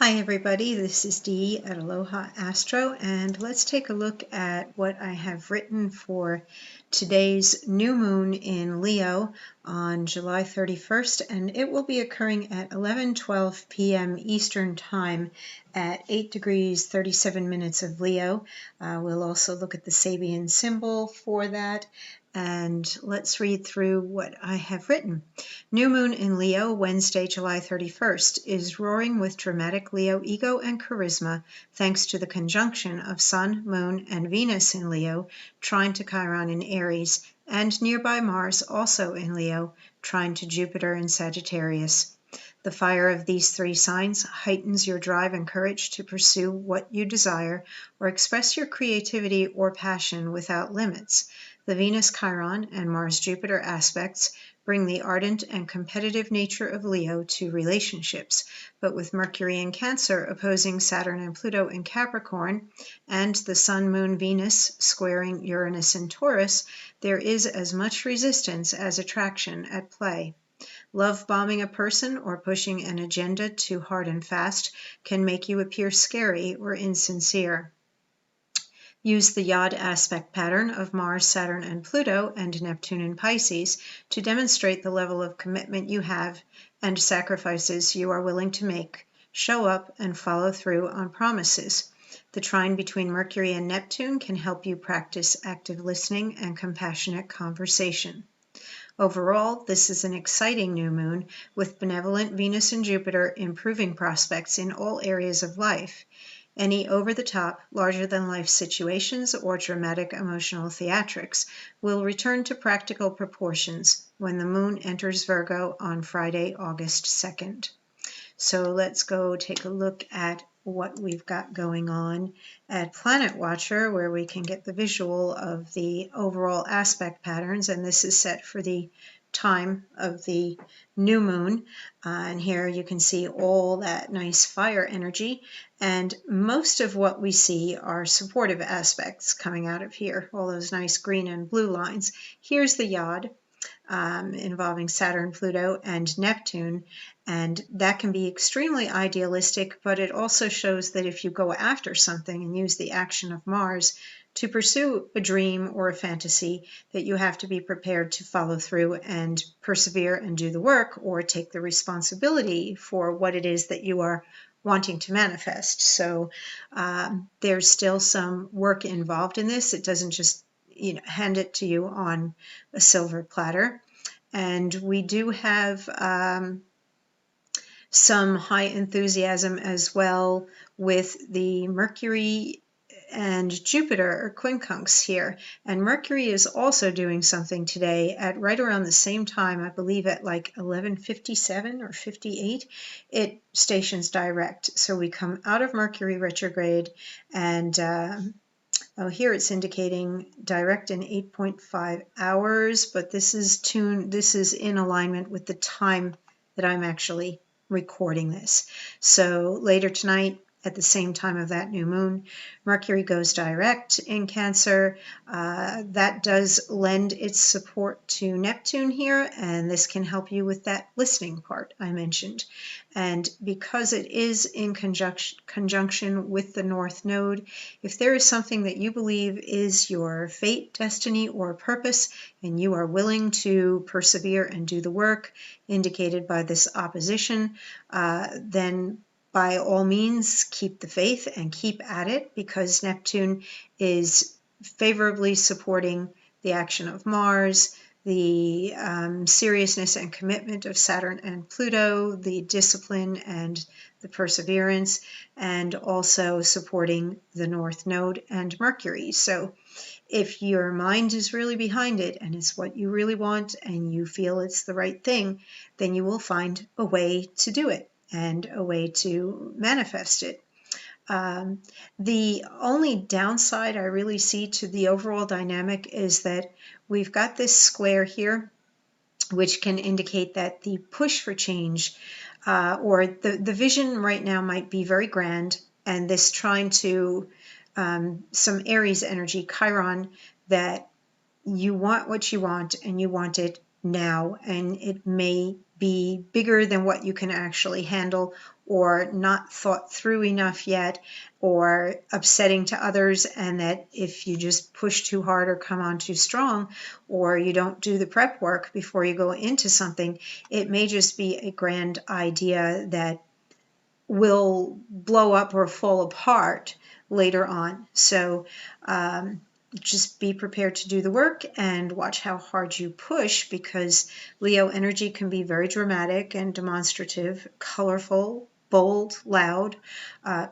Hi everybody, this is Dee at Aloha Astro, and let's take a look at what I have written for today's new moon in Leo on July 31st, and it will be occurring at 11:12 p.m. Eastern Time at 8 degrees 37 minutes of Leo. We'll also look at the Sabian symbol for that, and let's read through what I have written. New moon in Leo, Wednesday, July 31st, is roaring with dramatic Leo ego and charisma thanks to the conjunction of Sun, Moon, and Venus in Leo, trine to Chiron in Aries, and nearby Mars also in Leo, trine to Jupiter in Sagittarius. The fire of these three signs heightens your drive and courage to pursue what you desire or express your creativity or passion without limits. The Venus-Chiron and Mars-Jupiter aspects bring the ardent and competitive nature of Leo to relationships, but with Mercury in Cancer opposing Saturn and Pluto in Capricorn, and the Sun, Moon, Venus squaring Uranus in Taurus, there is as much resistance as attraction at play. Love bombing a person or pushing an agenda too hard and fast can make you appear scary or insincere. Use the Yod aspect pattern of Mars, Saturn, and Pluto, and Neptune in Pisces to demonstrate the level of commitment you have and sacrifices you are willing to make. Show up and follow through on promises. The trine between Mercury and Neptune can help you practice active listening and compassionate conversation. Overall, this is an exciting new moon with benevolent Venus and Jupiter improving prospects in all areas of life. Any over-the-top, larger-than-life situations or dramatic emotional theatrics will return to practical proportions when the moon enters Virgo on Friday, August 2nd. So let's go take a look at what we've got going on at Planet Watcher, where we can get the visual of the overall aspect patterns, and this is set for the time of the new moon, and here you can see all that nice fire energy, and most of what we see are supportive aspects coming out of here, all those nice green and blue lines. Here's the Yod involving Saturn, Pluto, and Neptune, and that can be extremely idealistic, but it also shows that if you go after something and use the action of Mars to pursue a dream or a fantasy, that you have to be prepared to follow through and persevere and do the work or take the responsibility for what it is that you are wanting to manifest. So there's still some work involved in this. It doesn't just hand it to you on a silver platter. And we do have some high enthusiasm as well with the Mercury and Jupiter or quincunx here. And Mercury is also doing something today at right around the same time, I believe at like 11:57 or 58, it stations direct. So we come out of Mercury retrograde, and here it's indicating direct in 8.5 hours, but this is in alignment with the time that I'm actually recording this. So later tonight, at the same time of that new moon, Mercury goes direct in Cancer. That does lend its support to Neptune here, and this can help you with that listening part I mentioned. And because it is in conjunction with the North Node, if there is something that you believe is your fate, destiny, or purpose, and you are willing to persevere and do the work indicated by this opposition, then by all means keep the faith and keep at it, because Neptune is favorably supporting the action of Mars, the seriousness and commitment of Saturn and Pluto, the discipline and the perseverance, and also supporting the North Node and Mercury. So if your mind is really behind it and it's what you really want and you feel it's the right thing, then you will find a way to do it and a way to manifest it. The only downside I really see to the overall dynamic is that we've got this square here, which can indicate that the push for change or the vision right now might be very grand, and this trying to some Aries energy, Chiron, that you want what you want and you want it now, and it may be bigger than what you can actually handle, or not thought through enough yet, or upsetting to others, and that if you just push too hard or come on too strong, or you don't do the prep work before you go into something, it may just be a grand idea that will blow up or fall apart later on. So just be prepared to do the work and watch how hard you push, because Leo energy can be very dramatic and demonstrative, colorful, bold, loud,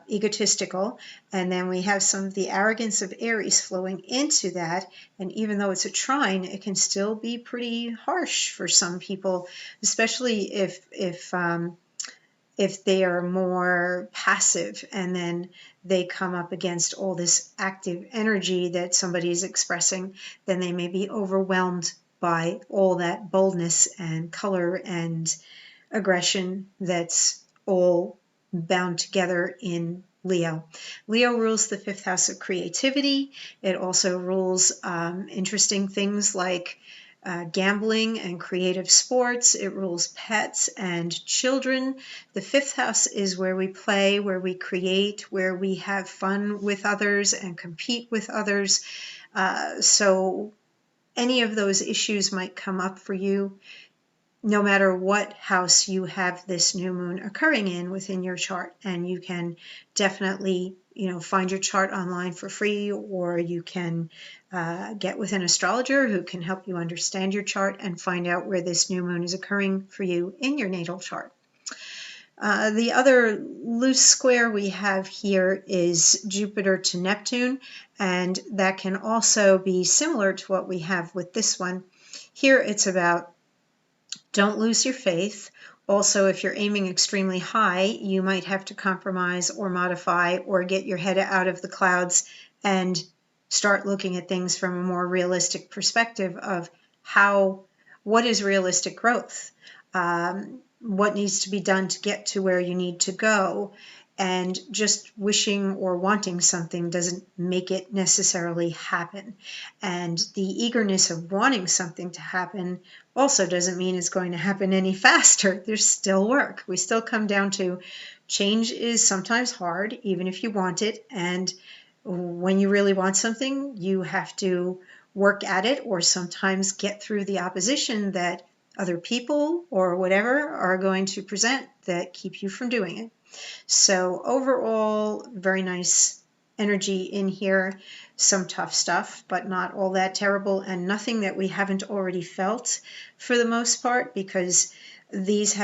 egotistical. And then we have some of the arrogance of Aries flowing into that. And even though it's a trine, it can still be pretty harsh for some people, especially if they are more passive, and then they come up against all this active energy that somebody is expressing, then they may be overwhelmed by all that boldness and color and aggression that's all bound together in Leo. Leo rules the 5th house of creativity. It also rules interesting things like gambling and creative sports. It rules pets and children. The 5th house is where we play, where we create, where we have fun with others and compete with others. So any of those issues might come up for you, no matter what house you have this new moon occurring in within your chart. And you can definitely, find your chart online for free, or you can get with an astrologer who can help you understand your chart and find out where this new moon is occurring for you in your natal chart. The other loose square we have here is Jupiter to Neptune, and that can also be similar to what we have with this one. Here it's about don't lose your faith. Also, if you're aiming extremely high, you might have to compromise or modify or get your head out of the clouds and start looking at things from a more realistic perspective of what is realistic growth? What needs to be done to get to where you need to go? And just wishing or wanting something doesn't make it necessarily happen. And the eagerness of wanting something to happen also doesn't mean it's going to happen any faster. There's still work. We still come down to change is sometimes hard, even if you want it. And when you really want something, you have to work at it, or sometimes get through the opposition that other people or whatever are going to present that keep you from doing it. So overall, very nice energy in here. Some tough stuff, but not all that terrible, and nothing that we haven't already felt for the most part, because we've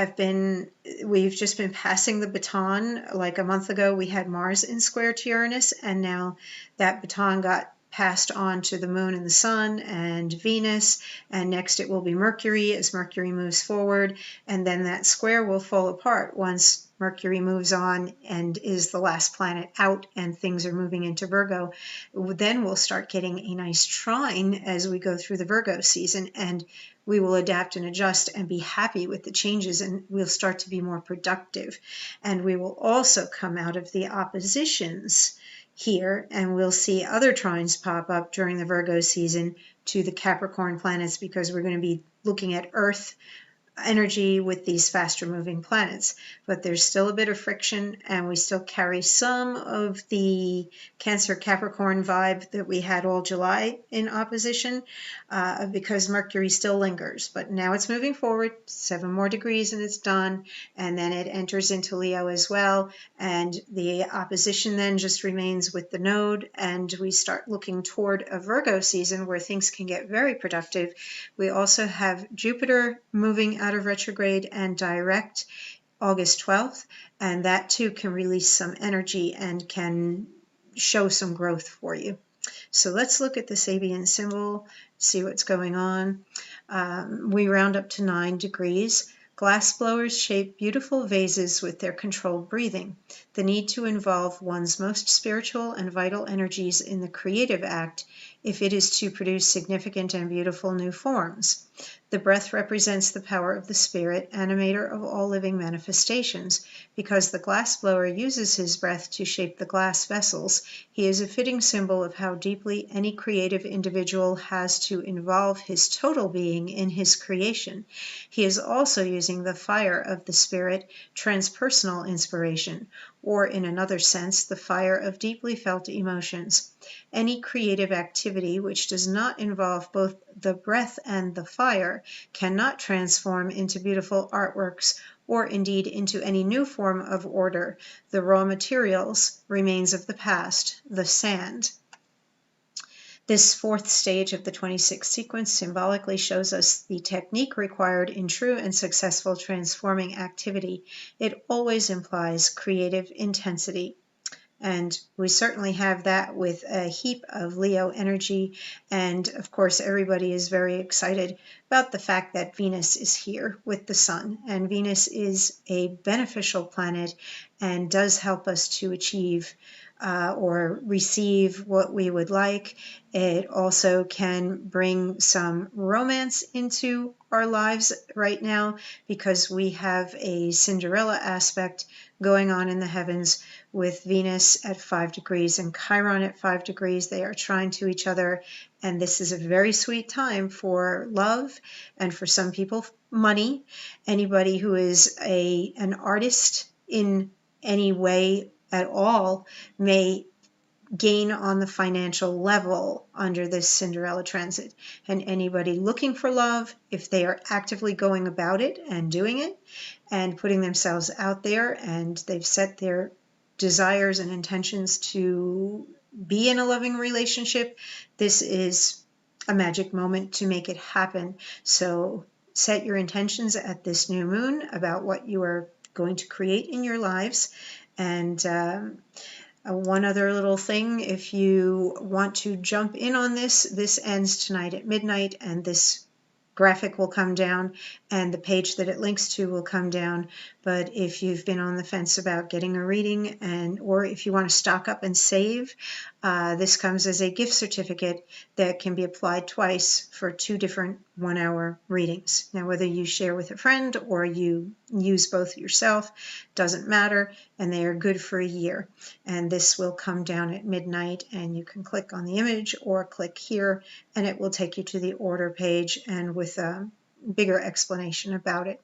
just been passing the baton. Like a month ago, we had Mars in square to Uranus, and now that baton got passed on to the moon and the sun and Venus, and next it will be Mercury as Mercury moves forward, and then that square will fall apart once Mercury moves on and is the last planet out and things are moving into Virgo. Then we'll start getting a nice trine as we go through the Virgo season, and we will adapt and adjust and be happy with the changes, and we'll start to be more productive. And we will also come out of the oppositions here, and we'll see other trines pop up during the Virgo season to the Capricorn planets, because we're going to be looking at Earth energy with these faster moving planets. But there's still a bit of friction, and we still carry some of the Cancer Capricorn vibe that we had all July in opposition, because Mercury still lingers. But now it's moving forward 7 more degrees and it's done, and then it enters into Leo as well, and the opposition then just remains with the node, and we start looking toward a Virgo season where things can get very productive. We also have Jupiter moving out of retrograde and direct August 12th, and that too can release some energy and can show some growth for you. So let's look at the Sabian symbol, see what's going on. We round up to 9 degrees. Glass blowers shape beautiful vases with their controlled breathing. The need to involve one's most spiritual and vital energies in the creative act if it is to produce significant and beautiful new forms. The breath represents the power of the spirit, animator of all living manifestations. Because the glassblower uses his breath to shape the glass vessels, he is a fitting symbol of how deeply any creative individual has to involve his total being in his creation. He is also using the fire of the spirit, transpersonal inspiration, or in another sense, the fire of deeply felt emotions. Any creative activity which does not involve both the breath and the fire cannot transform into beautiful artworks or indeed into any new form of order. The raw materials, remains of the past, the sand. This fourth stage of the 26 sequence symbolically shows us the technique required in true and successful transforming activity. It always implies creative intensity. And we certainly have that with a heap of Leo energy. And of course, everybody is very excited about the fact that Venus is here with the sun. And Venus is a beneficial planet and does help us to achieve or receive what we would like. It also can bring some romance into our lives right now because we have a Cinderella aspect going on in the heavens with Venus at 5 degrees and Chiron at 5 degrees. They are trine to each other, and this is a very sweet time for love and for some people money. Anybody who is an artist in any way at all may gain on the financial level under this Cinderella transit. And anybody looking for love, if they are actively going about it and doing it and putting themselves out there and they've set their desires and intentions to be in a loving relationship, this is a magic moment to make it happen. So set your intentions at this new moon about what you are going to create in your lives. And one other little thing, if you want to jump in on this ends tonight at midnight, and this graphic will come down and the page that it links to will come down. But if you've been on the fence about getting a reading or if you want to stock up and save, this comes as a gift certificate that can be applied twice for 2 different 1-hour readings. Now, whether you share with a friend or you use both yourself, doesn't matter, and they are good for a year. And this will come down at midnight, and you can click on the image or click here, and it will take you to the order page and with a bigger explanation about it.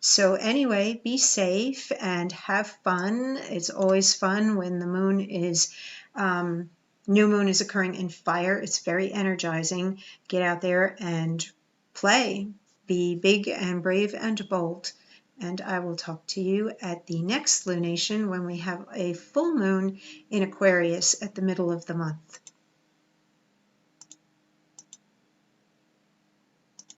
So anyway, be safe and have fun. It's always fun when the moon is new moon is occurring in fire. It's very energizing. Get out there and play. Be big and brave and bold. And I will talk to you at the next lunation when we have a full moon in Aquarius at the middle of the month.